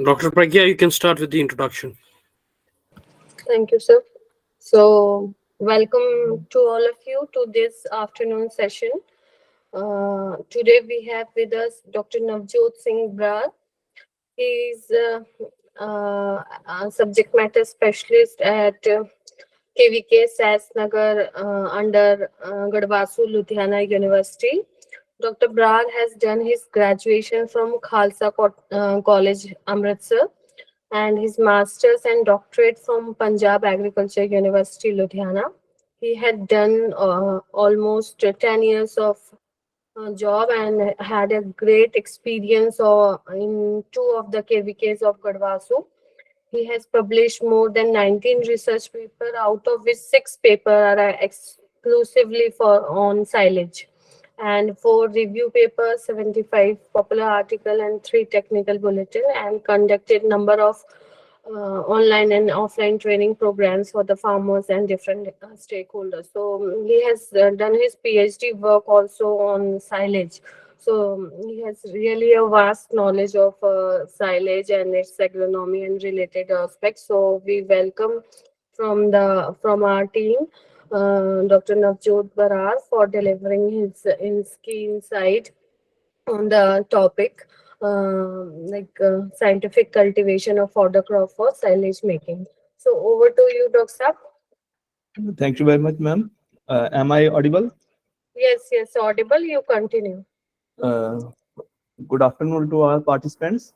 Dr. Pragya, you can start with the introduction. Thank you, sir. So, welcome to all of you to this afternoon session. Today we have with us Dr. Navjot Singh Brar. He is a subject matter specialist at KVK SAS Nagar under Gadwasu Ludhiana University. Dr. Brar has done his graduation from College, Amritsar, and his master's and doctorate from Punjab Agriculture University, Ludhiana. He had done almost 10 years of job and had a great experience in two of the KVKs of Gadwasu. He has published more than 19 research papers, out of which 6 papers are exclusively for on silage, and 4 review papers, 75 popular article, and 3 technical bulletin, and conducted number of online and offline training programs for the farmers and different stakeholders. So he has done his PhD work also on silage. So he has really a vast knowledge of silage and its agronomy and related aspects. So we welcome from our team Dr. Navjot Barar for delivering his key insight on the topic, scientific cultivation of fodder crop for silage making. So over to you, Dr. Saab. Thank you very much, ma'am. Am I audible? Yes, yes, audible. You continue. Uh, Good afternoon to all participants.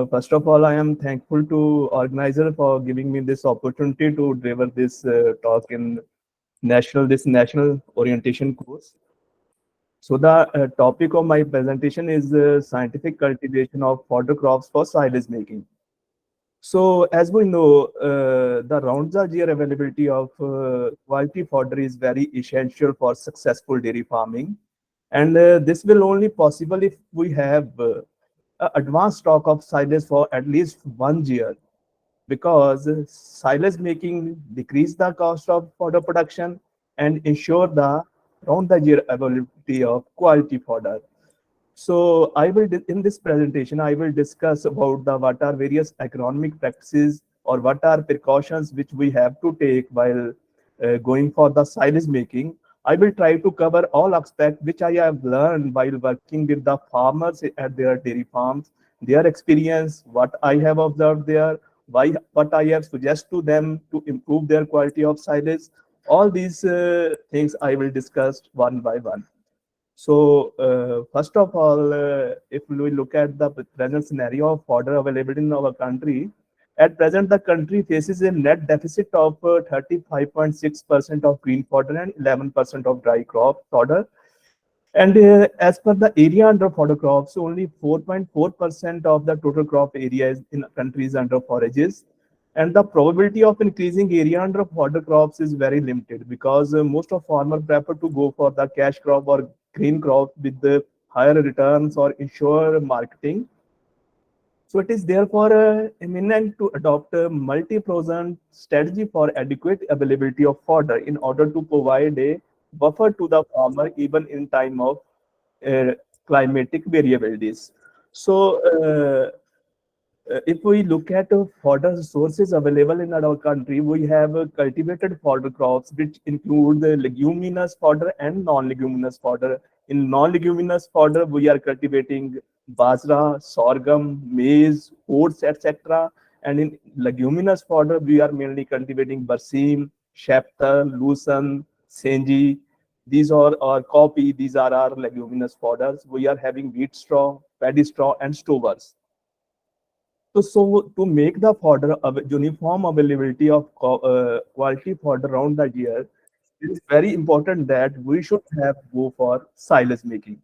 First of all, I am thankful to organizer for giving me this opportunity to deliver this talk in national orientation course. So the topic of my presentation is scientific cultivation of fodder crops for silage making. So as we know, the round the year availability of quality fodder is very essential for successful dairy farming. And this will only possible if we have a advanced stock of silage for at least 1 year, because silage making decrease the cost of fodder production and ensure the round the year availability of quality fodder. So in this presentation, I will discuss about the what are various agronomic practices or what are precautions which we have to take while going for the silage making. I will try to cover all aspects which I have learned while working with the farmers at their dairy farms, their experience, what I have observed there, what I have suggest to them to improve their quality of silage. All these things I will discuss one by one. So, first of all, if we look at the present scenario of fodder availability in our country, at present the country faces a net deficit of 35.6% of green fodder and 11% of dry crop fodder. And as per the area under fodder crops, only 4.4% of the total crop area is in countries under forages. And the probability of increasing area under fodder crops is very limited, because most of farmers prefer to go for the cash crop or green crop with the higher returns or ensure marketing. So it is therefore imminent to adopt a multi-pronged strategy for adequate availability of fodder in order to provide a buffer to the farmer even in time of uh, climatic variabilities. So if we look at fodder sources available in our country, we have cultivated fodder crops which include the leguminous fodder and non-leguminous fodder. In non-leguminous fodder, we are cultivating bajra, sorghum, maize, oats, etc. And in leguminous fodder, we are mainly cultivating barsim, shaftar, lucerne, senji. These are our copy. These are our leguminous fodders. We are having wheat straw, paddy straw, and stovers. So to make the fodder uniform availability of quality fodder around the year, it is very important that we should have go for silage making.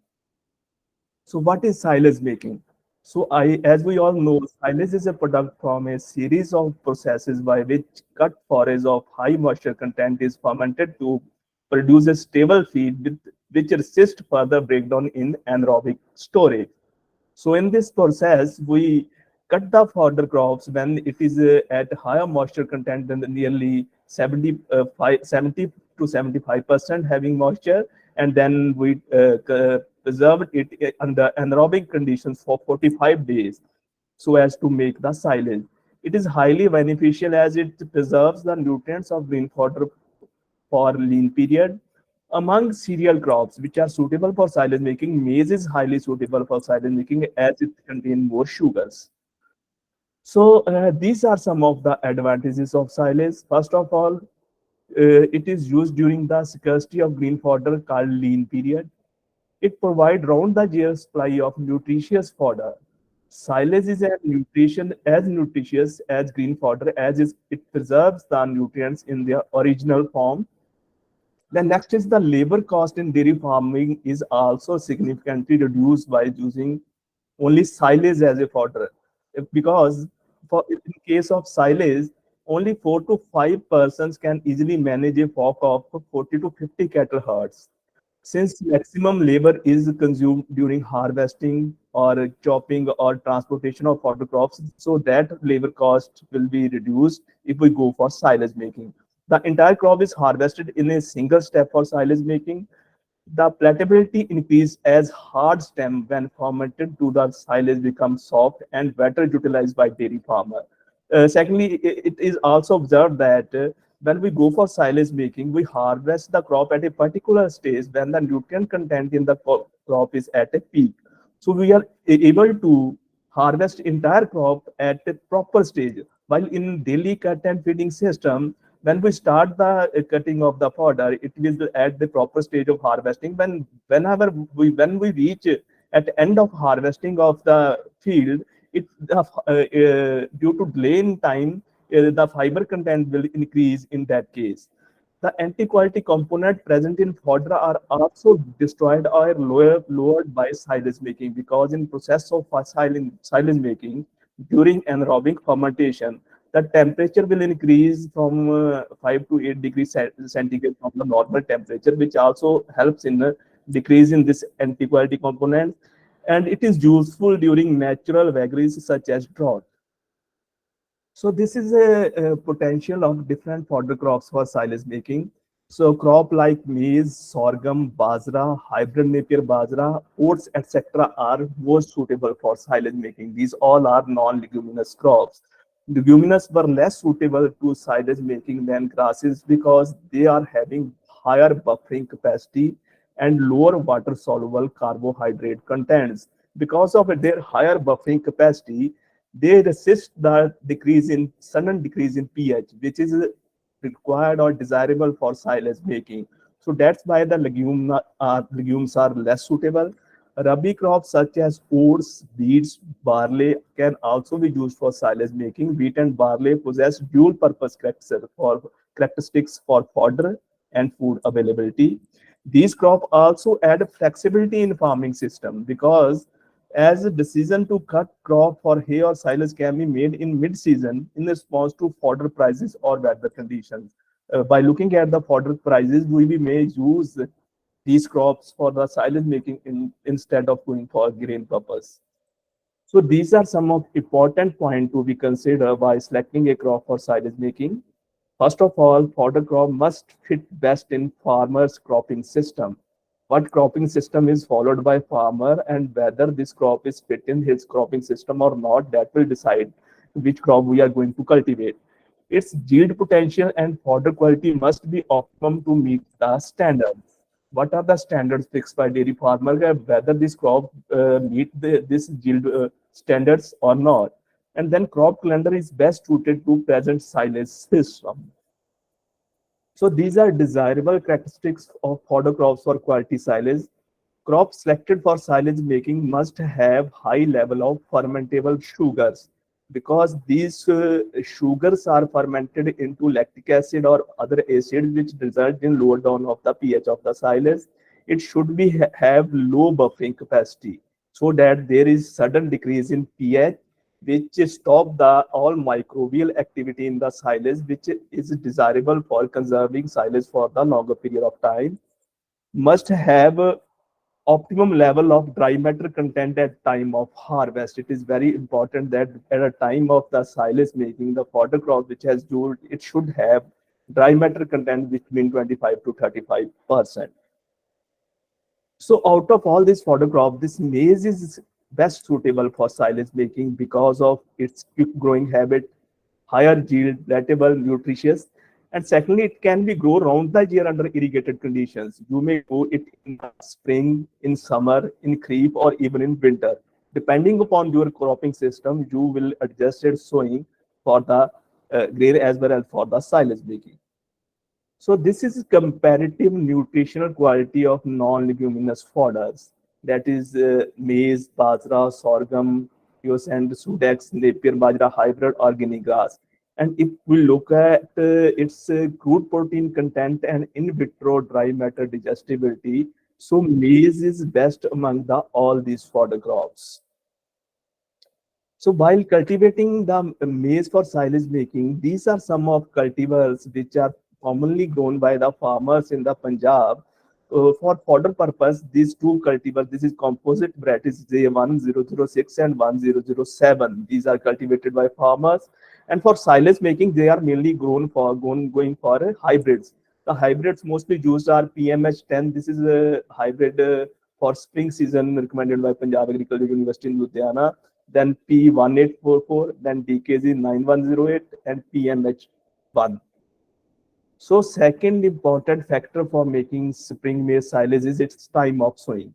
So what is silage making? So as we all know, silage is a product from a series of processes by which cut forage of high moisture content is fermented to produce a stable feed which resists further breakdown in anaerobic storage. So in this process, we cut the fodder crops when it is at higher moisture content than nearly 70 to 75% having moisture, and then we preserve it under anaerobic conditions for 45 days. so as to make the silage. It is highly beneficial as it preserves the nutrients of green fodder for lean period. Among cereal crops which are suitable for silage making, maize is highly suitable for silage making as it contains more sugars. So these are some of the advantages of silage. First of all, it is used during the scarcity of green fodder called lean period. It provides round the year supply of nutritious fodder. Silage is as nutritious as green fodder as it preserves the nutrients in their original form. The next is the labor cost in dairy farming is also significantly reduced by using only silage as a fodder. Because in case of silage, only 4 to 5 persons can easily manage a flock of 40 to 50 cattle herds. Since maximum labor is consumed during harvesting or chopping or transportation of fodder crops, so that labor cost will be reduced if we go for silage making. The entire crop is harvested in a single step for silage making. The palatability increase as hard stem when fermented to the silage becomes soft and better utilized by dairy farmer. Secondly, it is also observed that when we go for silage making, we harvest the crop at a particular stage when the nutrient content in the crop is at a peak. So we are able to harvest entire crop at a proper stage. While in daily cut and feeding system, when we start the cutting of the fodder, it is at the proper stage of harvesting. When we reach at the end of harvesting of the field, due to delay in time, the fiber content will increase in that case. The anti-quality component present in fodder are also destroyed or lowered by silage making because in process of silage making during anaerobic fermentation, the temperature will increase from 5 to 8 degrees centigrade from the normal temperature, which also helps in decrease in this anti-quality component. And it is useful during natural vagaries such as drought. So this is a potential of different fodder crops for silage making. So crop like maize, sorghum, bajra, hybrid Napier bajra, oats, etc. are most suitable for silage making. These all are non-leguminous crops. Leguminous were less suitable to silage making than grasses because they are having higher buffering capacity and lower water-soluble carbohydrate contents. Because of their higher buffering capacity, they resist the sudden decrease in pH, which is required or desirable for silage making. So that's why the legumes are less suitable. Rabi crops such as oats, beets, barley can also be used for silage making. Wheat and barley possess dual purpose characteristics for fodder and food availability. These crops also add flexibility in farming system because as a decision to cut crop for hay or silage can be made in mid-season in response to fodder prices or weather conditions. By looking at the fodder prices, we may use these crops for the silage making instead of going for grain purpose. So these are some of important points to be considered by selecting a crop for silage making. First of all, fodder crop must fit best in farmer's cropping system. What cropping system is followed by farmer and whether this crop is fit in his cropping system or not, that will decide which crop we are going to cultivate. Its yield potential and fodder quality must be optimum to meet the standards. What are the standards fixed by dairy farmer, whether this crop meet this yield standards or not? And then crop calendar is best suited to present silage system. So these are desirable characteristics of fodder crops for quality silage. Crops selected for silage making must have high level of fermentable sugars because these sugars are fermented into lactic acid or other acids which result in lower down of the pH of the silage. It should be have low buffering capacity so that there is sudden decrease in pH which stop the all microbial activity in the silage, which is desirable for conserving silage for the longer period of time. Must have optimum level of dry matter content at time of harvest. It is very important that at a time of the silage making, the fodder crop which has used, it should have dry matter content between 25 to 35%. So out of all this fodder crop, this maize is best suitable for silage making because of its quick growing habit, higher yield, relatable, nutritious. And secondly, it can be grown round the year under irrigated conditions. You may grow it in the spring, in summer, in creep, or even in winter. Depending upon your cropping system, you will adjust its sowing for the grain as well as for the silage making. So this is comparative nutritional quality of non-leguminous fodders. That is maize, bajra, sorghum, yos and sudex, napier, bajra, hybrid, organic grass. And if we look at its crude protein content and in vitro dry matter digestibility, so maize is best among the all these fodder crops. So while cultivating the maize for silage making, these are some of cultivars which are commonly grown by the farmers in the Punjab. For fodder purpose, these two cultivars, this is composite varieties J1006 and 1007. These are cultivated by farmers. And for silage making, they are mainly grown for going for hybrids. The hybrids mostly used are PMH10. This is a hybrid for spring season recommended by Punjab Agricultural University in Ludhiana, then P1844, then DKZ 9108, and PMH1. So second important factor for making spring maize silage is its time of sowing.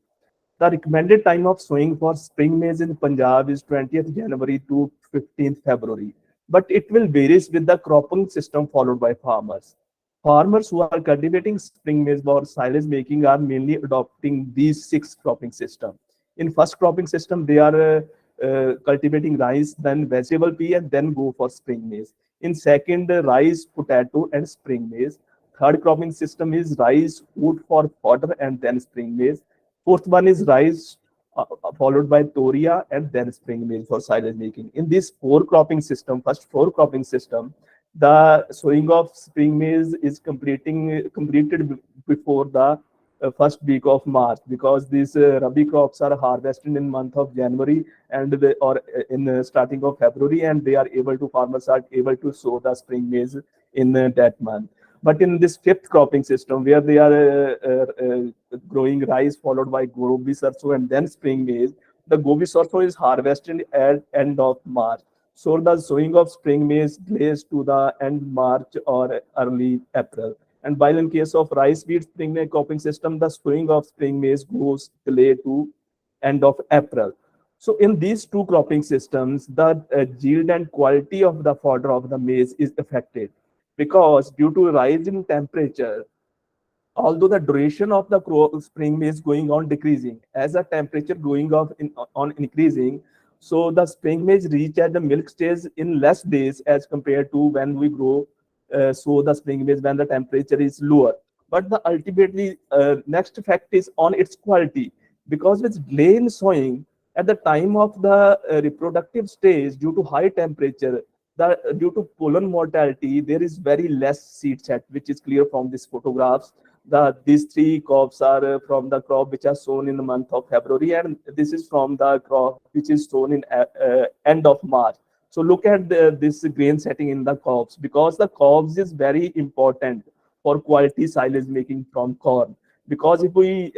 The recommended time of sowing for spring maize in Punjab is 20th January to 15th February, but it will varies with the cropping system followed by farmers. Farmers who are cultivating spring maize or silage making are mainly adopting these six cropping system. In first cropping system, they are cultivating rice, then vegetable pea, and then go for spring maize. In second, rice, potato, and spring maize. Third cropping system is rice, wheat for fodder, and then spring maize. Fourth one is rice, followed by toria, and then spring maize for silage making. In this four cropping system, first four cropping system, the sowing of spring maize is completed before the first week of March, because these rabi crops are harvested in month of January and they, or in starting of February, and they are able to farmers are able to sow the spring maize in that month. But in this fifth cropping system, where they are growing rice followed by gobi sarso and then spring maize, the gobi sarso is harvested at end of March. So the sowing of spring maize delays to the end March or early April. And while in case of rice wheat spring maize cropping system, the sowing of spring maize goes delayed to end of April. So in these two cropping systems, the yield and quality of the fodder of the maize is affected, because due to rise in temperature, although the duration of the spring is going on decreasing as the temperature going on increasing, so the spring maize reach at the milk stage in less days as compared to when we grow so the spring maize when the temperature is lower. But the ultimately next effect is on its quality, because with delay in sowing at the time of the reproductive stage due to high temperature, due to pollen mortality, there is very less seed set, which is clear from these photographs. These three crops are from the crop which are sown in the month of February, and this is from the crop which is sown in end of March. So look at this grain setting in the cobs, because the cobs is very important for quality silage making from corn. Because if we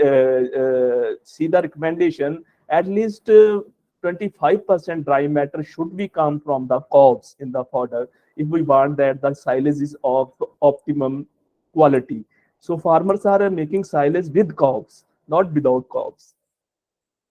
see the recommendation, at least 25% dry matter should be come from the cobs in the fodder if we want that the silage is of optimum quality. So farmers are making silage with cobs, not without cobs.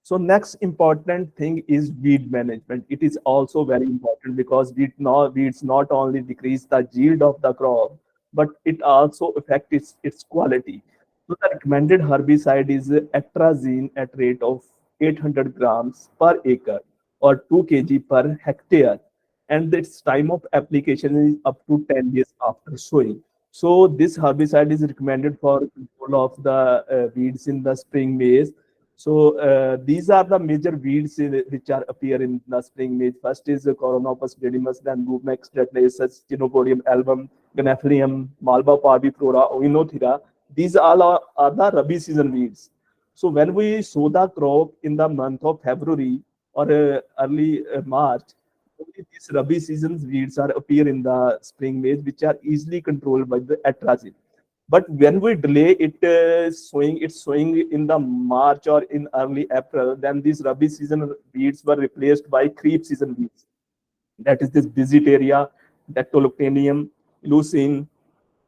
So next important thing is weed management. It is also very important, because weeds not only decrease the yield of the crop, but it also affects its quality. So the recommended herbicide is atrazine at rate of 800 grams per acre or 2 kg per hectare. And its time of application is up to 10 days after sowing. So this herbicide is recommended for control of the weeds in the spring maize. So these are the major weeds which are appear in the spring maize. First is Coronopus dedimus, then Rumex tetlaceus, Chinopodium album, Gnaphalium, Malva parviflora, Oinothera. These all are the Rabi season weeds. So when we sow the crop in the month of February or early March, only these Rabi season weeds are appear in the spring maize, which are easily controlled by the atrazine. But when we delay it sowing, it's sowing in the March or in early April, then these Rabi season weeds were replaced by Kharif season weeds. That is this Digitaria, Dactyloctanium, Leucine,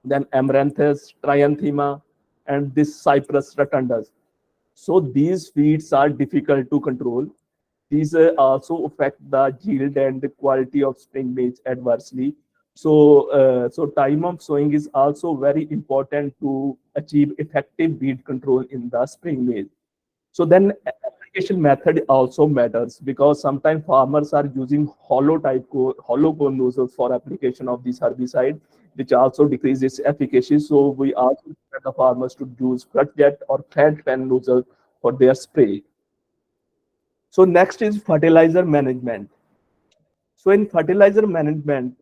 then Amaranthus, Trianthema, and this Cyprus rotundus. So these weeds are difficult to control. These also affect the yield and the quality of spring maize adversely. So time of sowing is also very important to achieve effective weed control in the spring maize. So then application method also matters because sometimes farmers are using hollow cone nozzles for application of this herbicide, which also decreases efficacy. So we also recommend the farmers to use flat jet or fat pen nozzle for their spray. So next is fertilizer management. So in fertilizer management,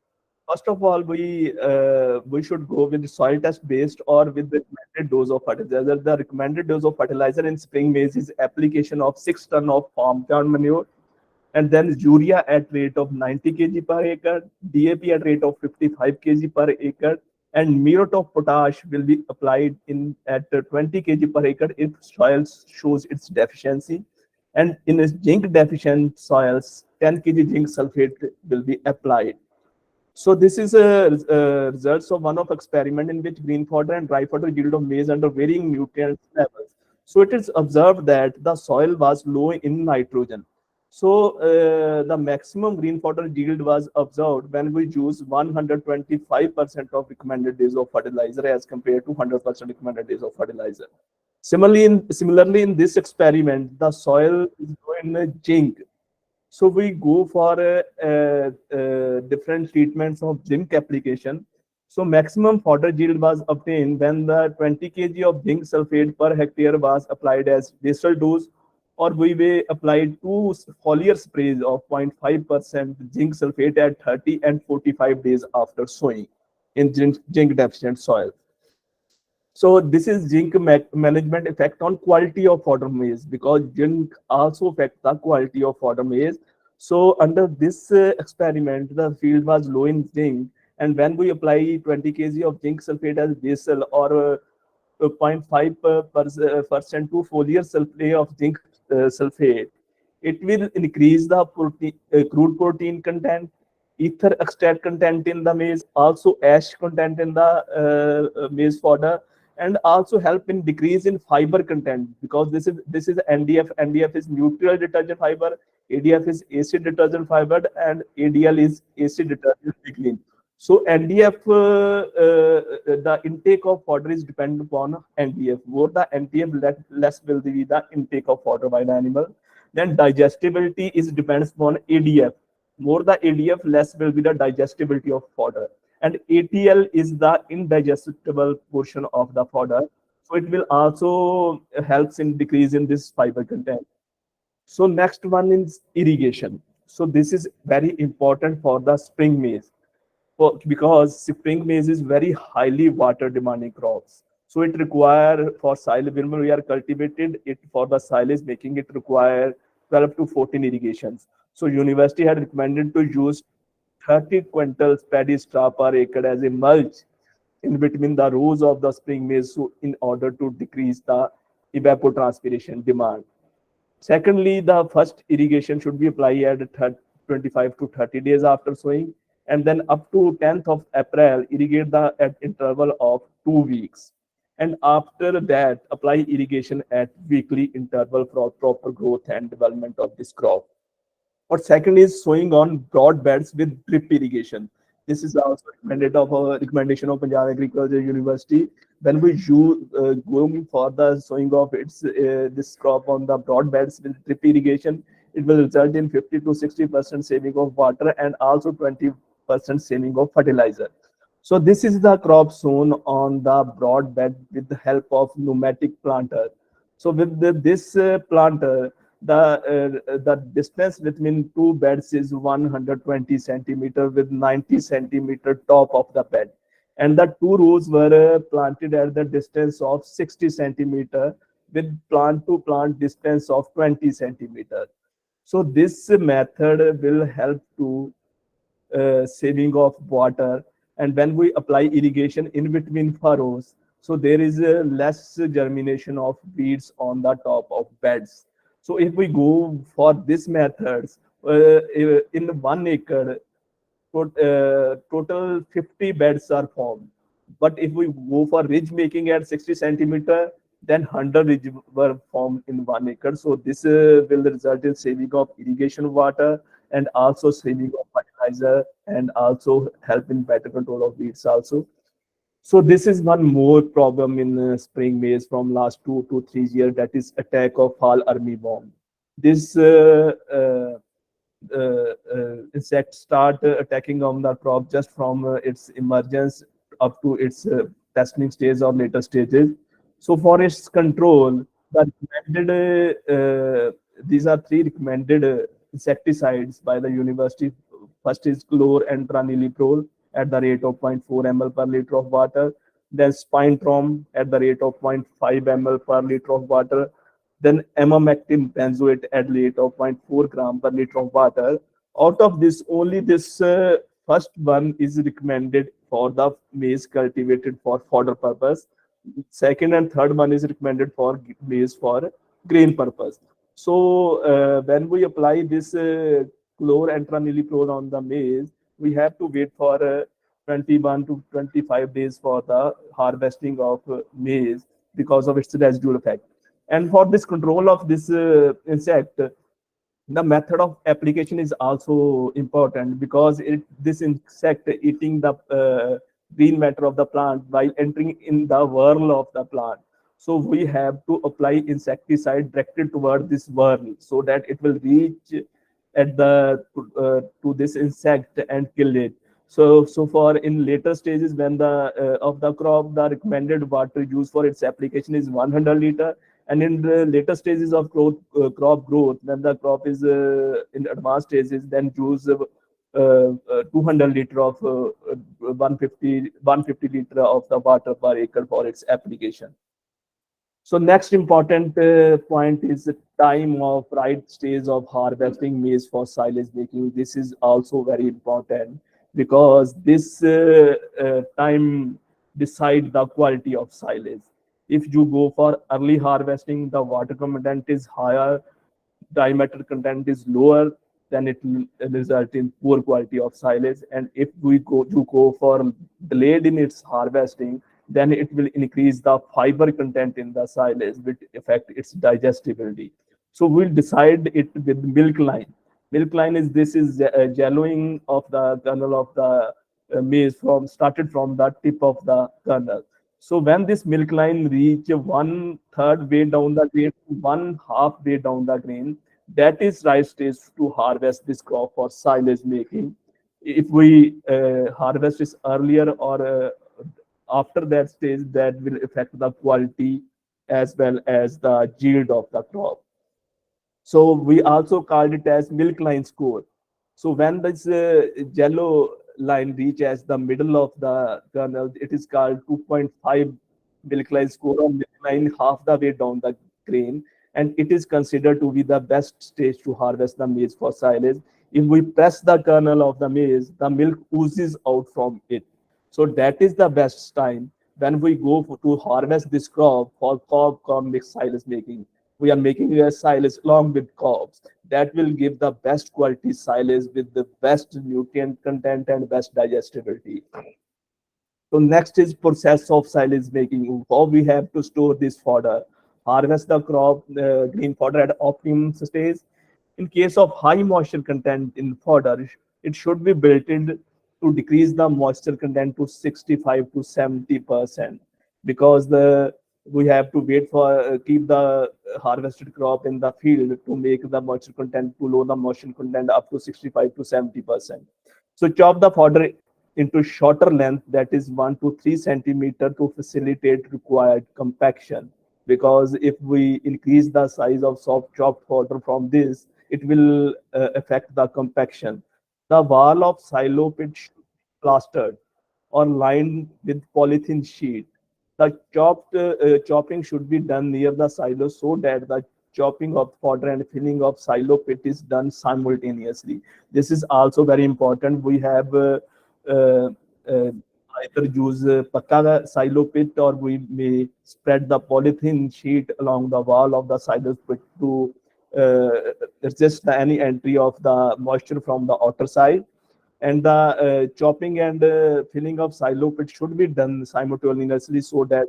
first of all, we should go with soil test based or with the recommended dose of fertilizer. The recommended dose of fertilizer in spring maize is application of 6 ton of farm plant manure, and then urea at rate of 90 kg per acre, DAP at rate of 55 kg per acre, and muriate of potash will be applied in at 20 kg per acre if soil shows its deficiency. And in a zinc deficient soils, 10 kg zinc sulfate will be applied. So this is a results of one of experiment in which green fodder and dry fodder yield of maize under varying nutrient levels. So it is observed that the soil was low in nitrogen. So the maximum green fodder yield was observed when we use 125% of recommended days of fertilizer as compared to 100% recommended days of fertilizer. Similarly, in this experiment, the soil is low in zinc, so we go for different treatments of zinc application. So maximum fodder yield was obtained when the 20 kg of zinc sulfate per hectare was applied as basal dose, or we may apply two foliar sprays of 0.5% zinc sulfate at 30 and 45 days after sowing in zinc deficient soil. So this is zinc management effect on quality of fodder maize, because zinc also affects the quality of fodder maize. So under this experiment, the field was low in zinc, and when we apply 20 kg of zinc sulfate as basal or 0.5% to foliar sulfate of zinc sulfate, it will increase the crude protein content, ether extract content in the maize, also ash content in the maize fodder, and also help in decrease in fiber content, because this is NDF. NDF is neutral detergent fiber, ADF is acid detergent fiber, and ADL is acid detergent lignin. So NDF, the intake of fodder is dependent upon NDF. More the NDF, less will be the intake of fodder by the animal. Then digestibility is depends upon ADF. More the ADF, less will be the digestibility of fodder. And ATL is the indigestible portion of the fodder. So it will also helps in decreasing this fiber content. So next one is irrigation. So this is very important for the spring maize, because spring maize is very highly water demanding crops. So it require for silage, when we are cultivated it for the silage making, it require 12 to 14 irrigations. So university had recommended to use 30 quintals paddy straw per acre as a mulch in between the rows of the spring maize, so in order to decrease the evapotranspiration demand. Secondly, the first irrigation should be applied at 25 to 30 days after sowing, and then up to 10th of April, irrigate the at interval of 2 weeks. And after that, apply irrigation at weekly interval for proper growth and development of this crop. Or second is sowing on broad beds with drip irrigation. This is also recommended of a recommendation of Punjab Agriculture University. When we going for the sowing of its this crop on the broad beds with drip irrigation, it will result in 50 to 60% saving of water and also 20% saving of fertilizer. So this is the crop sown on the broad bed with the help of pneumatic planter. So with this planter, the distance between two beds is 120 centimeter with 90 centimeter top of the bed, and the two rows were planted at the distance of 60 centimeter with plant to plant distance of 20 centimeter. So this method will help to saving of water. And when we apply irrigation in between furrows, So there is a less germination of weeds on the top of beds. So if we go for this methods, in 1 acre, total 50 beds are formed. But if we go for ridge making at 60 centimeter, then 100 ridge were formed in 1 acre. So this will result in saving of irrigation water and also saving of fertilizer and also help in better control of weeds also. So this is one more problem in spring maize from last 2 to 3 years, that is attack of fall armyworm. This insect start attacking on the crop just from its emergence up to its testing stage or later stages. So for its control, the recommended these are three recommended insecticides by the university. First is chlorantraniliprole at the rate of zero point 0.4 ml per liter of water, then spinetrom at the rate of zero point 0.5 ml per liter of water, then emamectin benzoate at the rate of zero point 0.4 gram per liter of water. Out of this, only this first one is recommended for the maize cultivated for fodder purpose. Second and third one is recommended for maize for grain purpose. So when we apply this chlorantraniliprole on the maize, we have to wait for 21 to 25 days for the harvesting of maize because of its residual effect. And for this control of this insect, the method of application is also important because this insect eating the green matter of the plant while entering in the whorl of the plant. So we have to apply insecticide directed toward this whorl so that it will reach at the to this insect and kill it. So for in later stages when the of the crop, the recommended water used for its application is 100 liter, and in the later stages of crop growth, when the crop is in advanced stages, then use 200 liter of 150 liter of the water per acre for its application. So next important point is the time of right stage of harvesting maize for silage making. This is also very important because this time decide the quality of silage. If you go for early harvesting, the water content is higher, diameter content is lower, then it will result in poor quality of silage. And if we go for delayed in its harvesting, then it will increase the fiber content in the silage, which affect its digestibility. So we'll decide it with milk line. Milk line is this is yellowing of the kernel of the maize from started from the tip of the kernel. So when this milk line reach 1/3 way down the grain, 1/2 way down the grain, that is right stage to harvest this crop for silage making. If we harvest this earlier or after that stage, that will affect the quality as well as the yield of the crop. So we also called it as milk line score. So when this yellow line reaches the middle of the kernel, it is called 2.5 milk line score, or milk line half the way down the grain, and it is considered to be the best stage to harvest the maize for silage. If we press the kernel of the maize, the milk oozes out from it. So that is the best time when we go to harvest this crop for corn mix silage making. We are making a silage along with cobs that will give the best quality silage with the best nutrient content and best digestibility. So next is process of silage making. How we have to store this fodder, harvest the crop green fodder at optimum stage. In case of high moisture content in fodder, it should be built in to decrease the moisture content to 65 to 70%, because the we have to wait for keep the harvested crop in the field to make the moisture content to low the moisture content up to 65 to 70%. So chop the fodder into shorter length, that is 1 to 3 centimeter, to facilitate required compaction. Because if we increase the size of soft chopped fodder from this, it will affect the compaction. The wall of silo pit should be plastered or lined with polythene sheet. The chopping should be done near the silo so that the chopping of fodder and filling of silo pit is done simultaneously. This is also very important. We have uh, uh, either use pakka silo pit, or we may spread the polythene sheet along the wall of the silo pit to resist any entry of the moisture from the outer side. And the chopping and filling of silo pit should be done simultaneously so that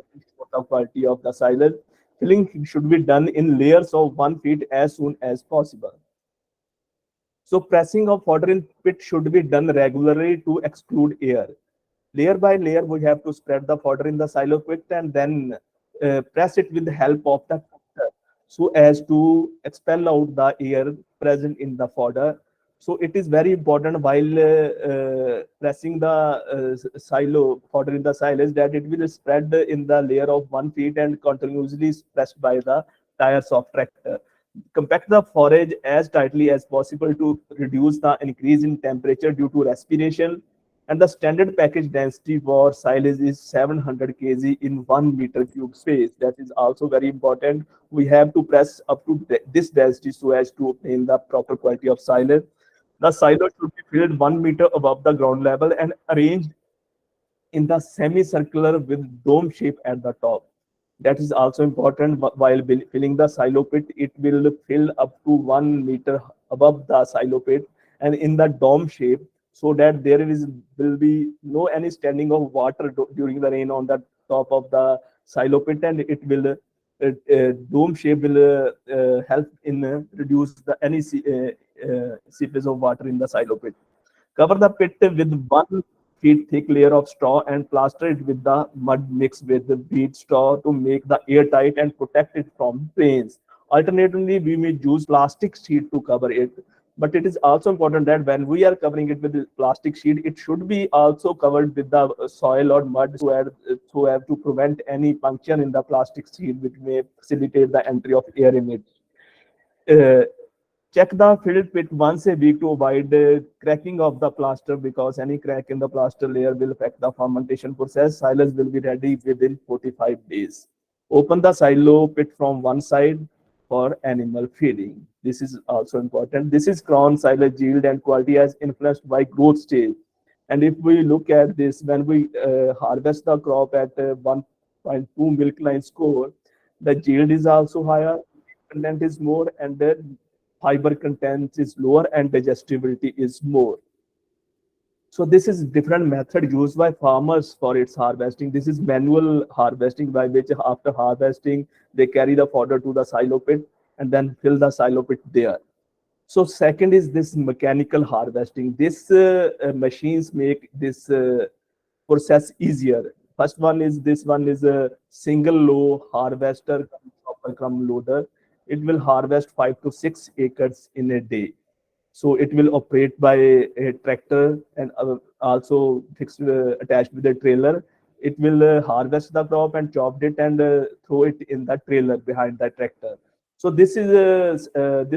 the quality of the silage. Filling should be done in layers of 1 feet as soon as possible. So pressing of fodder in pit should be done regularly to exclude air. Layer by layer, we have to spread the fodder in the silo pit and then press it with the help of the cutter so as to expel out the air present in the fodder. So it is very important while pressing the silo fodder in the silage that it will spread in the layer of 1 feet and continuously pressed by the tires of tractor. Compact the forage as tightly as possible to reduce the increase in temperature due to respiration. And the standard package density for silage is 700 kg in 1 meter cube space. That is also very important. We have to press up to this density so as to obtain the proper quality of silage. The silo should be filled 1 meter above the ground level and arranged in the semicircular with dome shape at the top. That is also important while filling the silo pit. It will fill up to 1 meter above the silo pit and in the dome shape so that there is will be no any standing of water during the rain on the top of the silo pit, and it will dome shape will help in reduce the any seepage of water in the silo pit. Cover the pit with 1 feet thick layer of straw and plaster it with the mud mixed with the wheat straw to make the airtight and protect it from rains. Alternatively, we may use plastic sheet to cover it. But it is also important that when we are covering it with the plastic sheet, it should be also covered with the soil or mud so as to prevent any puncture in the plastic sheet, which may facilitate the entry of air in it. Uh, Check the filled pit once a week to avoid cracking of the plaster, because any crack in the plaster layer will affect the fermentation process. Silage will be ready within 45 days. Open the silo pit from one side for animal feeding. This is also important. This is crown silage yield and quality as influenced by growth stage. And if we look at this, when we harvest the crop at 1.2 milk line score, the yield is also higher, content is more, and the fiber content is lower and digestibility is more. So this is different method used by farmers for its harvesting. This is manual harvesting, by which after harvesting they carry the fodder to the silo pit and then fill the silo pit there. So second is this mechanical harvesting. This machines make this process easier. First one is this one is a single low harvester, chopper cum loader. It will harvest 5 to 6 acres in a day. So it will operate by a tractor and also fixed attached with a trailer. It will harvest the crop and chop it and throw it in the trailer behind the tractor. So this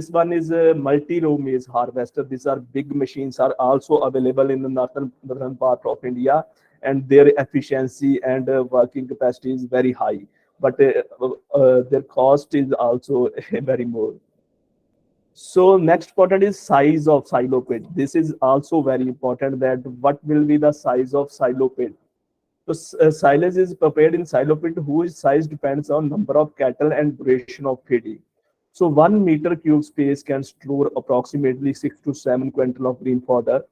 one is a multi-row maize harvester. These are big machines, are also available in the northern part of India, and their efficiency and working capacity is very high. But their cost is also very more. So next important is size of silo pit. This is also very important, that what will be the size of silo pit. So silage is prepared in silo pit whose size depends on number of cattle and duration of feeding. So 1 meter cube space can store approximately 6 to 7 quintal of green fodder.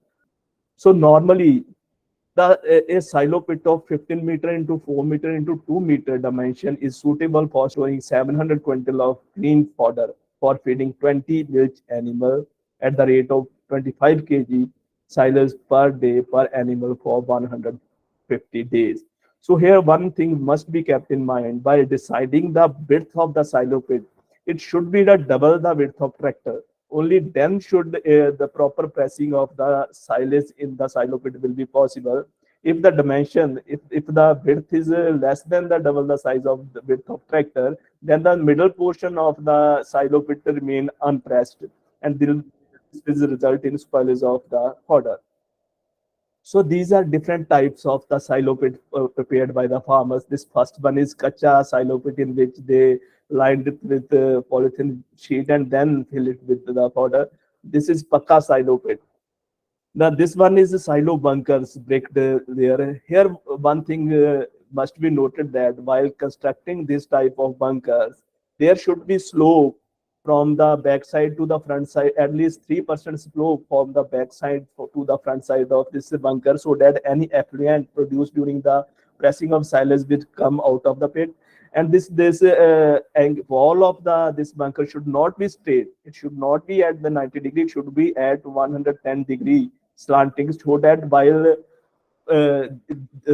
So normally the a silo pit of 15 meter into 4 meter into 2 meter dimension is suitable for storing 700 quintal of green fodder for feeding 20 milch animal at the rate of 25 kg silage per day per animal for 150 days. So here one thing must be kept in mind while deciding the width of the silo pit. It should be the double the width of tractor. Only then should the proper pressing of the silage in the silo pit will be possible. If the dimension, if the width is less than the double the size of the width of tractor, then the middle portion of the silo pit remain unpressed, and this will result in spoilage of the fodder. So these are different types of the silo pit prepared by the farmers. This first one is kacha silo pit, in which they lined it with polythene sheet and then fill it with the powder. This is pakka silo pit. Now this one is the silo bunkers brick there. Here one thing must be noted that while constructing this type of bunkers, there should be slope from the backside to the front side, at least 3% slope from the backside to the front side of this bunker, so that any effluent produced during the pressing of silage will come out of the pit. And this wall of the this bunker should not be straight. It should not be at the 90 degree. It should be at 110-degree slanting, so that while uh,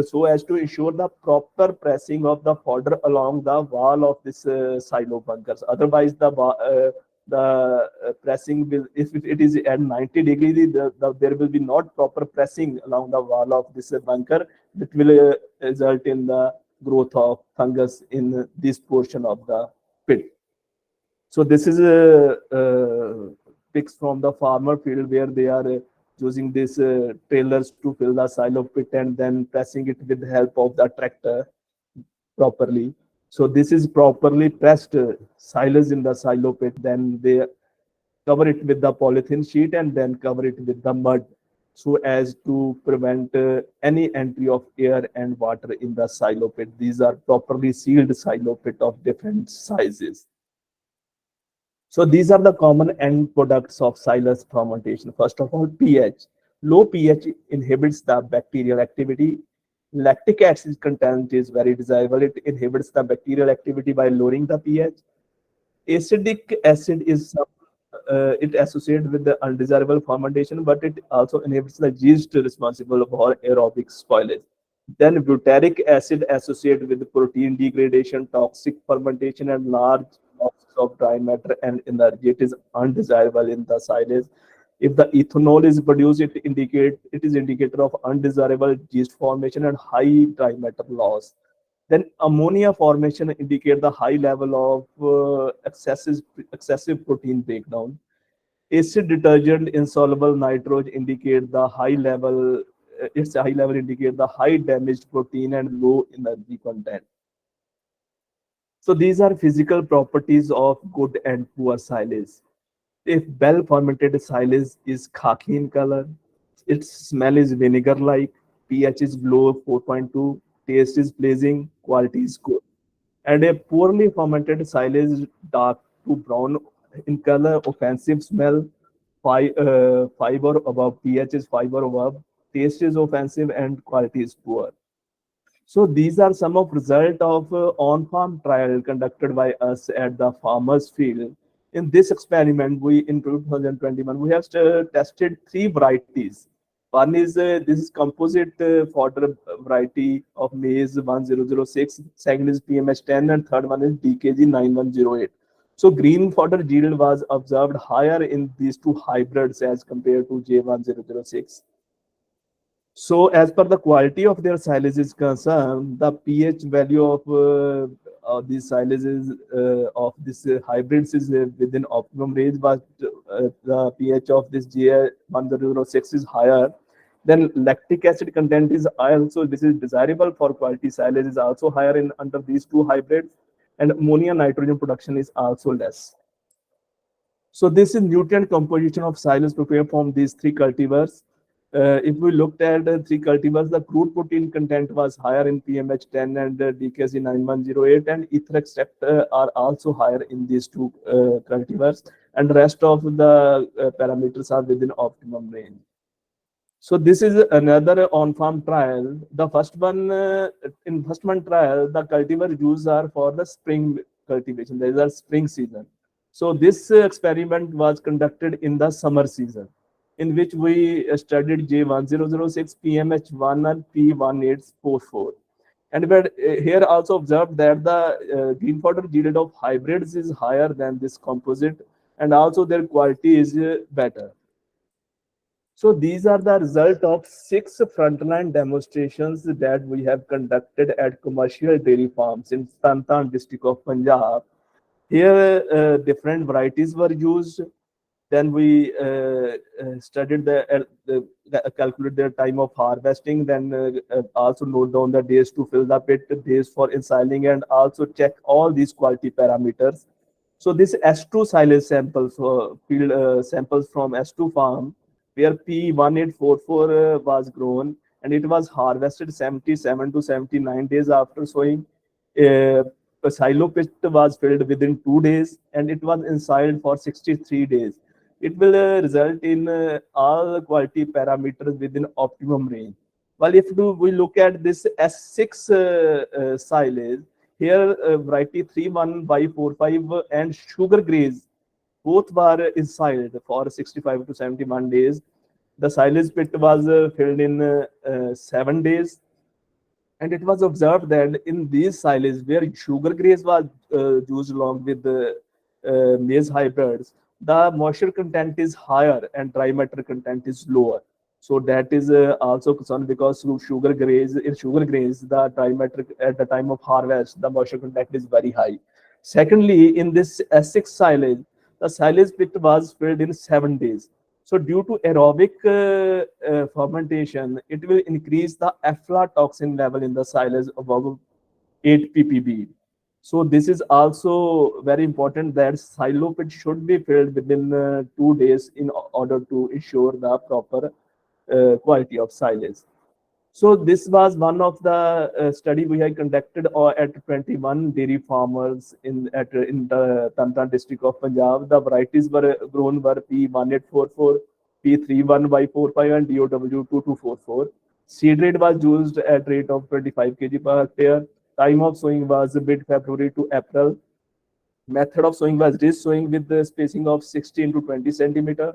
so as to ensure the proper pressing of the fodder along the wall of this silo bunkers. Otherwise, the pressing will, if it is at 90 degree, there will be not proper pressing along the wall of this bunker, that will result in the growth of fungus in this portion of the pit. So this is a pics from the farmer field where they are using these trailers to fill the silo pit and then pressing it with the help of the tractor properly. So this is properly pressed silage in the silo pit. Then they cover it with the polythene sheet and then cover it with the mud, so as to prevent any entry of air and water in the silo pit. These are properly sealed silo pit of different sizes. So these are the common end products of silage fermentation. First of all, pH. Low pH inhibits the bacterial activity. Lactic acid content is very desirable. It inhibits the bacterial activity by lowering the pH. Acidic acid is it associated with the undesirable fermentation, but it also inhibits the yeast responsible for aerobic spoilage. Then butyric acid associated with protein degradation, toxic fermentation, and large losses of dry matter and energy. It is undesirable in the silage. If the ethanol is produced, it is indicator of undesirable yeast formation and high dry matter loss. Then ammonia formation indicate the high level of excessive protein breakdown. Acid detergent insoluble nitrogen indicate the high level. Its high level indicate the high damaged protein and low energy content. So these are physical properties of good and poor silage. If well fermented silage is khaki in color, its smell is vinegar like, pH is below 4.2, taste is pleasing, quality is good. And a poorly fermented silage is dark to brown in color, offensive smell, fiber above, pH is fiber above, taste is offensive, and quality is poor. So these are some of result of on-farm trial conducted by us at the farmers field. In this experiment, we in 2021 we have tested three varieties. One is this is composite fodder variety of maize 1006. Second is PMH10, and third one is DKG 9108. So green fodder yield was observed higher in these two hybrids as compared to J1006. So, as per the quality of their silage is concerned, the pH value of these silages of this hybrids is within optimum range, but the pH of this GA1006 is higher. Then lactic acid content is also, this is desirable for quality silage, is also higher in under these two hybrids, and ammonia nitrogen production is also less. So this is nutrient composition of silage prepared from these three cultivars. If we looked at three cultivars, the crude protein content was higher in PMH10 and DKZ 9108, and ether extract are also higher in these two cultivars, and the rest of the parameters are within optimum range. So this is another on-farm trial. The first one, in first one trial, the cultivar used are for the spring cultivation. There is a spring season. So this experiment was conducted in the summer season, in which we studied J1006, PMH1, and P1844. And we had here also observed that the green fodder yield of hybrids is higher than this composite, and also their quality is better. So these are the result of 6 frontline demonstrations that we have conducted at commercial dairy farms in Tantan district of Punjab. Here, different varieties were used. Then we studied calculate the time of harvesting. Then also note down the days to fill the pit, days for ensiling, and also check all these quality parameters. So this S2 silage samples, field samples from S2 farm, where P1844 was grown, and it was harvested 77 to 79 days after sowing. Uh, a silo pit was filled within 2 days, and it was installed for 63 days. It will result in all quality parameters within optimum range. Well, if we look at this S6 silage, here variety 31 by 45 and sugar graze both were installed for 65 to 71 days. The silage pit was filled in 7 days, and it was observed that in these silos where sugar graze was used along with the maize hybrids, the moisture content is higher and dry matter content is lower. So that is also concerned because through sugar graze, in sugar graze, the dry matter at the time of harvest, the moisture content is very high. Secondly, in this S6 silage, the silage pit was filled in 7 days. So due to aerobic fermentation, it will increase the aflatoxin level in the silage above 8 ppb. So this is also very important that silo pit should be filled within 2 days in order to ensure the proper quality of silage. So this was one of the study we had conducted at 21 dairy farmers in the Tantan district of Punjab. The varieties were grown were P1844, P31Y45, and DOW2244. Seed rate was used at rate of 25 kg per hectare. Time of sowing was mid-February to April. Method of sowing was ridge sowing with the spacing of 16 to 20 centimeter.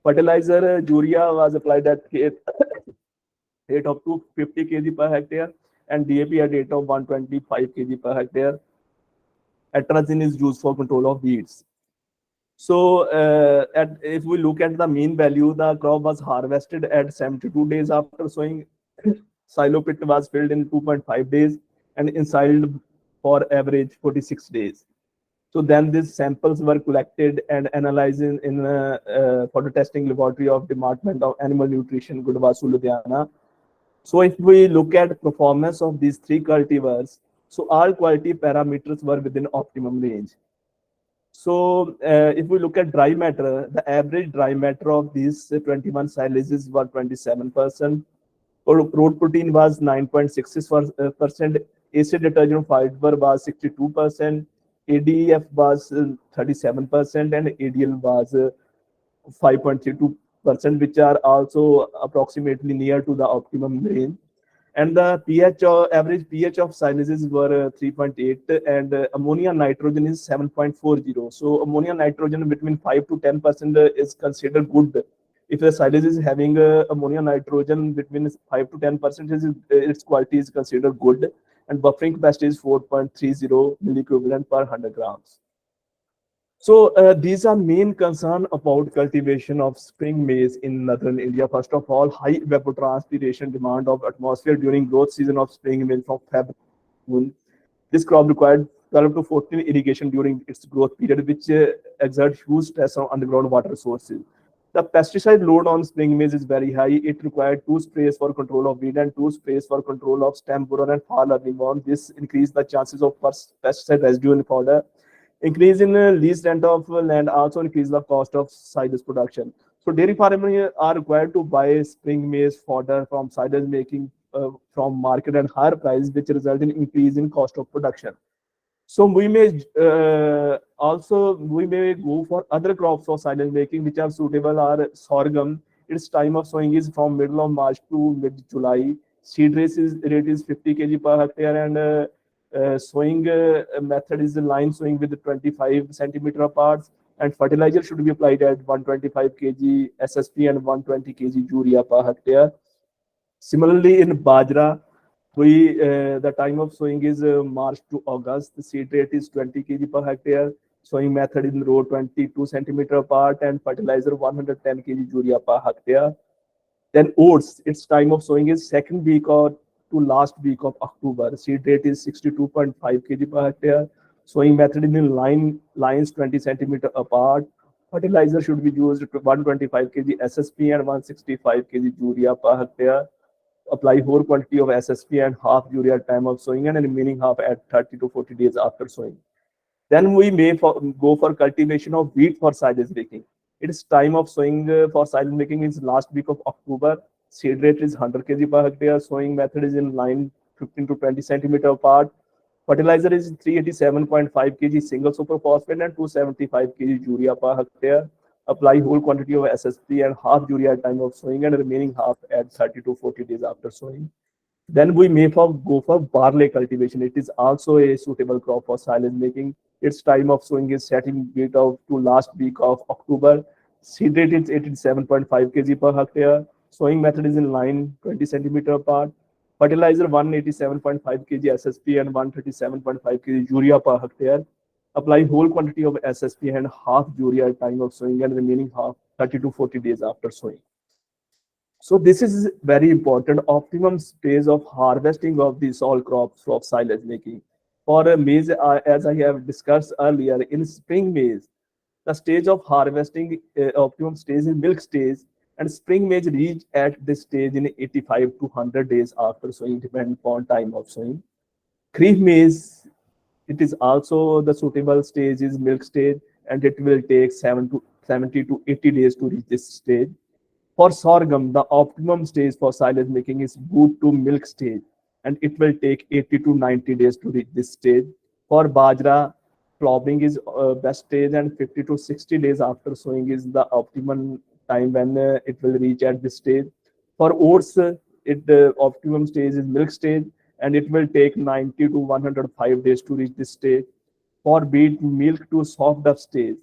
Fertilizer urea was applied at rate of 250 kg per hectare, and DAP at rate of 125 kg per hectare. Atrazine is used for control of weeds. So if we look at the mean value, the crop was harvested at 72 days after sowing. Silo pit was filled in 2.5 days and installed for average 46 days. So then these samples were collected and analyzed for the testing laboratory of Department of Animal Nutrition, Gurdaspur, Ludhiana. So if we look at performance of these three cultivars, so all quality parameters were within optimum range. So if we look at dry matter, the average dry matter of these 21 silages was 27%. Road protein was 9.66%. Acid detergent fiber was 62%. ADF was 37%, and ADL was 5.32%, which are also approximately near to the optimum range. And the pH average pH of silages were 3.8, and ammonia nitrogen is 7.40. So ammonia nitrogen between 5 to 10% is considered good. If the silage is having ammonia nitrogen between 5 to 10%, its quality is considered good, and buffering capacity is 4.30 milliequivalent per 100 grams. So these are main concern about cultivation of spring maize in northern India. First of all, high evapotranspiration demand of atmosphere during growth season of spring maize from February to June. This crop required 12 to 14 irrigation during its growth period, which exert huge stress on underground water sources. The pesticide load on spring maize is very high. It required 2 sprays for control of weed and 2 sprays for control of stem borer and fall earlyworm. This increased the chances of pesticide residue in fodder. Increase in lease rent of land also increase the cost of silage production. So dairy farmers are required to buy spring maize fodder from silage making from market at higher price, which result in increase in cost of production. So we may go for other crops of silage making which are suitable are sorghum. Its time of sowing is from middle of March to mid July. Seed rate is 50 kg per hectare, and sowing method is the line sowing with 25 centimeter apart. And fertilizer should be applied at 125 kg SSP and 120 kg urea per hectare. Similarly, in bajra, the time of sowing is March to August. The seed rate is 20 kg per hectare. Sowing method in row 22 centimeter apart, and fertilizer 110 kg urea per hectare. Then oats, its time of sowing is second week or to last week of October. Seed rate is 62.5 kg per hectare. Sowing method in lines 20 centimeter apart. Fertilizer should be used 125 kg SSP and 165 kg urea per hectare. Apply whole quantity of SSP and half urea at time of sowing, and remaining half at 30 to 40 days after sowing. Then we may go for cultivation of wheat for silage making. Its time of sowing for silage making is last week of October. Seed rate is 100 kg per hectare. Sowing method is in line 15 to 20 centimeter apart. Fertilizer is 387.5 kg single super phosphate and 275 kg urea per hectare. Apply whole quantity of SSP and half urea at time of sowing and remaining half at 30 to 40 days after sowing. Then we may go for barley cultivation. It is also a suitable crop for silage making. Its time of sowing is setting date of to last week of October. Seed rate is 87.5 kg per hectare. Sowing method is in line 20 centimeter apart. Fertilizer 187.5 kg SSP and 137.5 kg urea per hectare. Apply whole quantity of SSP and half urea at time of sowing and remaining half 30 to 40 days after sowing. So this is very important. Optimum stage of harvesting of these all crops of silage making. For maize, as I have discussed earlier, in spring maize, the stage of harvesting optimum stage is milk stage, and spring maize reach at this stage in 85 to 100 days after sowing, depending upon time of sowing. Kharif maize, it is also the suitable stage is milk stage, and it will take 70 to 80 days to reach this stage. For sorghum, the optimum stage for silage making is boot to milk stage, and it will take 80 to 90 days to reach this stage. For bajra, flowering is best stage, and 50 to 60 days after sowing is the optimum time when it will reach at this stage. For oats, it optimum stage is milk stage, and it will take 90 to 105 days to reach this stage. For wheat, milk to soft duff stage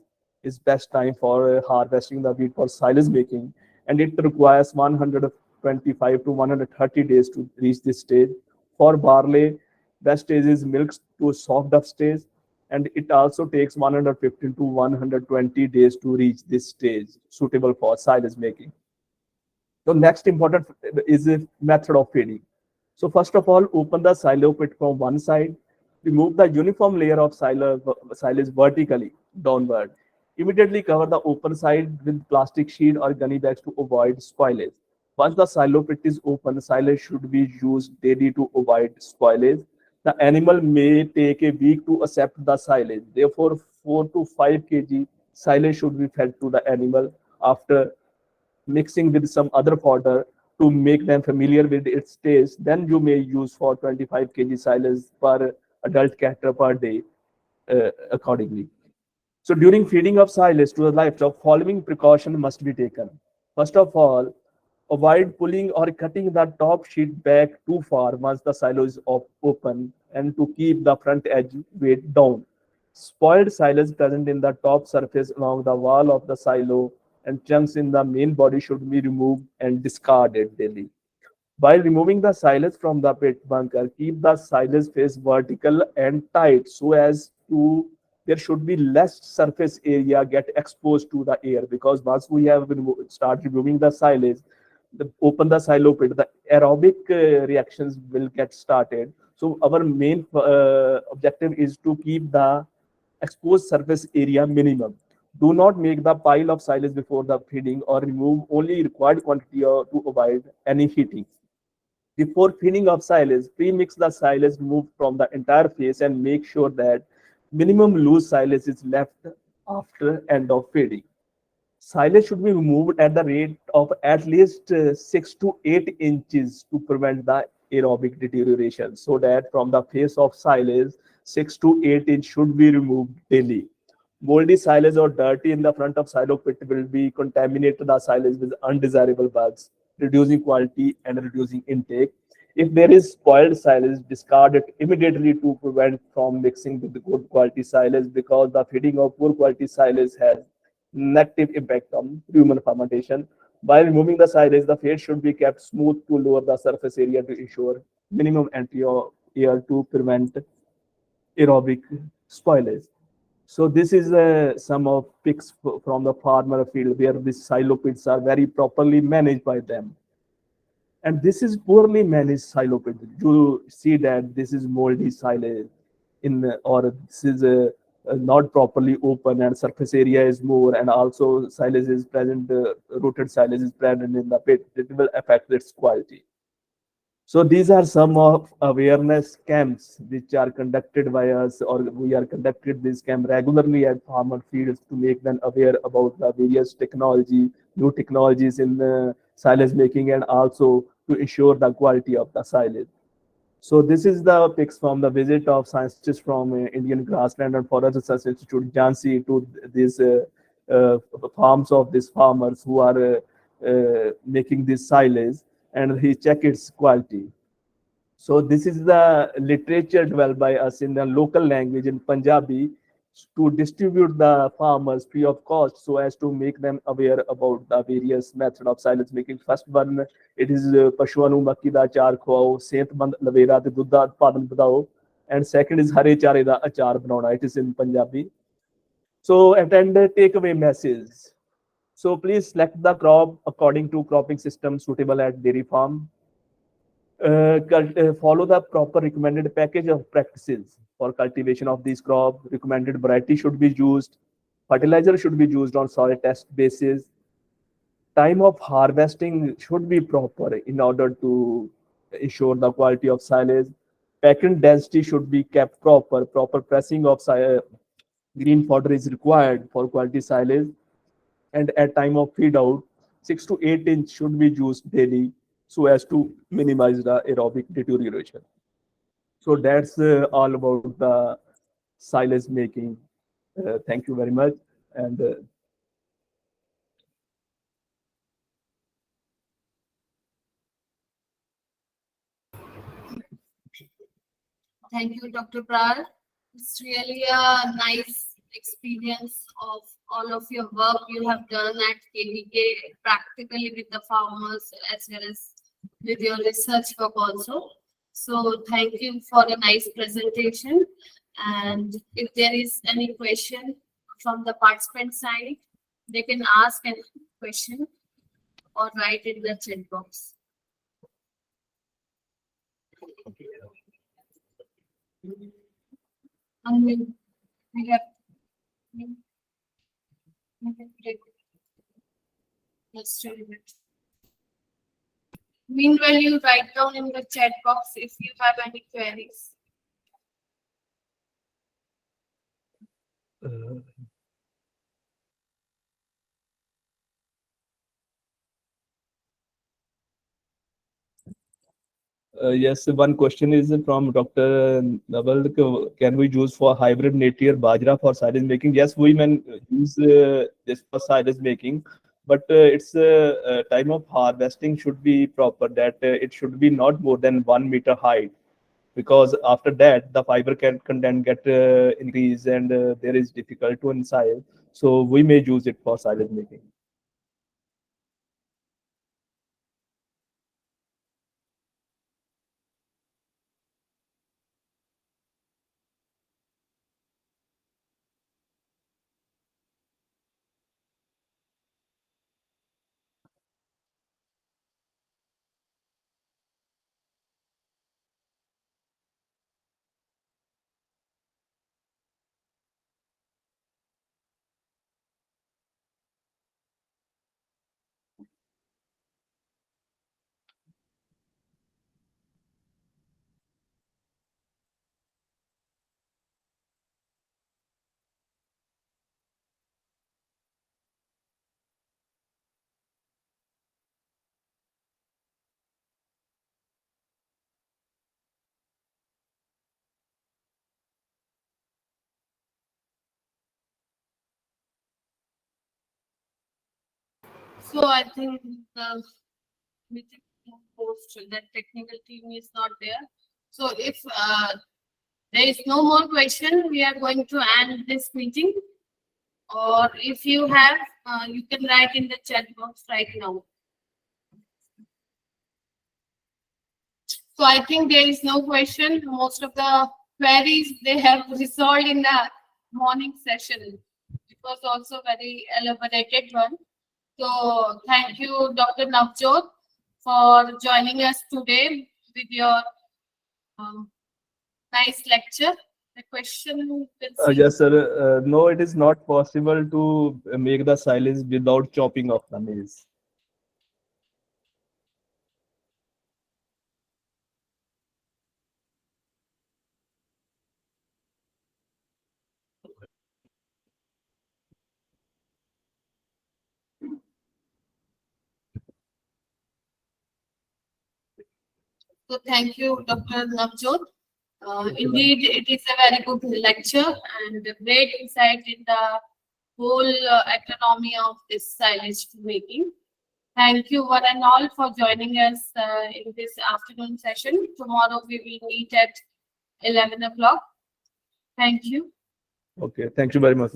is best time for harvesting the wheat for silage making, and it requires 125 to 130 days to reach this stage. For barley, best stage is milk to soft duff stage, and it also takes 115 to 120 days to reach this stage, suitable for silage making. The next important is the method of feeding. So first of all, open the silo pit from one side, remove the uniform layer of silage vertically downward. Immediately cover the open side with plastic sheet or gunny bags to avoid spoilage. Once the silo pit is open, silage should be used daily to avoid spoilage. The animal may take a week to accept the silage. Therefore, 4 to 5 kg silage should be fed to the animal after mixing with some other fodder to make them familiar with its taste. Then you may use for 25 kg silage per adult cattle per day accordingly. So during feeding of silage to the livestock, following precaution must be taken. First of all, avoid pulling or cutting the top sheet back too far once the silo is open, and to keep the front edge weight down. Spoiled silage present in the top surface along the wall of the silo and chunks in the main body should be removed and discarded daily. While removing the silage from the pit bunker, keep the silage face vertical and tight so as to there should be less surface area get exposed to the air, because once we have start removing the silage, open the silo pit, the aerobic reactions will get started. So our main objective is to keep the exposed surface area minimum. Do not make the pile of silage before the feeding or remove only required quantity to avoid any heating. Before feeding of silage, pre-mix the silage removed from the entire face and make sure that minimum loose silage is left after end of feeding. Silage should be removed at the rate of at least 6 to 8 inches to prevent the aerobic deterioration. So that from the face of silage, 6 to 8 inch should be removed daily. Moldy silage or dirty in the front of silo pit will be contaminated the silage with undesirable bugs, reducing quality and reducing intake. If there is spoiled silage, discard it immediately to prevent from mixing with the good quality silage, because the feeding of poor quality silage has negative impact on human fermentation. By removing the silage, the feed should be kept smooth to lower the surface area to ensure minimum entry of air to prevent aerobic spoilage. So this is some of pics from the farmer field where these silo pits are very properly managed by them. And this is poorly managed silo pit. You see that this is moldy silage or this is not properly open and surface area is more, and also silage is present, rooted silage is present in the pit. It will affect its quality. So these are some of awareness camps which are conducted by us, or we are conducted this camp regularly at farmer fields to make them aware about the various new technologies in silage making, and also to ensure the quality of the silage. So this is the pics from the visit of scientists from Indian Grassland and Forest Research Institute, Jhansi, to these farms of these farmers who are making this silage, and he check its quality. So this is the literature developed by us in the local language in Punjabi to distribute the farmers free of cost, so as to make them aware about the various method of silage making. First one, it is ਪਸ਼ੂਆਂ ਨੂੰ ਮੱਕੀ ਦਾ ਅਚਾਰ ਖਵਾਓ, ਸਿਹਤਮੰਦ ਲਵੇਰਾ ਤੇ ਦੁੱਧ ਦਾ ਉਤਪਾਦਨ ਵਧਾਓ, and second is ਹਰੇ ਚਾਰੇ ਦਾ ਅਚਾਰ ਬਣਾਉਣਾ. It is in Punjabi. So attend the takeaway message. So please select the crop according to cropping system suitable at dairy farm. Follow the proper recommended package of practices for cultivation of these crop. Recommended variety should be used. Fertilizer should be used on soil test basis. Time of harvesting should be proper in order to ensure the quality of silage. Packing density should be kept proper. Proper pressing of green fodder is required for quality silage. And at time of feed out, 6 to 8 inch should be used daily so as to minimize the aerobic deterioration. So that's all about the silage making. Thank you very much. And Thank you, Dr. Pral. It's really a nice experience of all of your work you have done at KVK, practically with the farmers as well as with your research work also. So thank you for a nice presentation. And if there is any question from the participant side, they can ask a question or write in the chat box. And we have let's do it. Meanwhile, you write down in the chat box if you have any queries. yes, one question is from Dr. Naval. Can we use for hybrid native bajra for silage making? Yes, we can use this for silage making, but its time of harvesting should be proper. That it should be not more than 1 meter high, because after that the fiber can then get increased, and there is difficult to inside. So we may use it for silage making. So I think the meeting post that technical team is not there. So if there is no more question, we are going to end this meeting. Or if you have, you can write in the chat box right now. So I think there is no question. Most of the queries they have resolved in the morning session. It was also very elaborated one. So thank you, Dr. Navjot, for joining us today with your nice lecture. The question you can see. Yes, sir. No, it is not possible to make the silage without chopping of the maize. So thank you, Dr. Navjot. Indeed, it is a very good lecture and a great insight in the whole economy of this silage making. Thank you one and all for joining us in this afternoon session. Tomorrow we will meet at 11 o'clock. Thank you. Okay, thank you very much.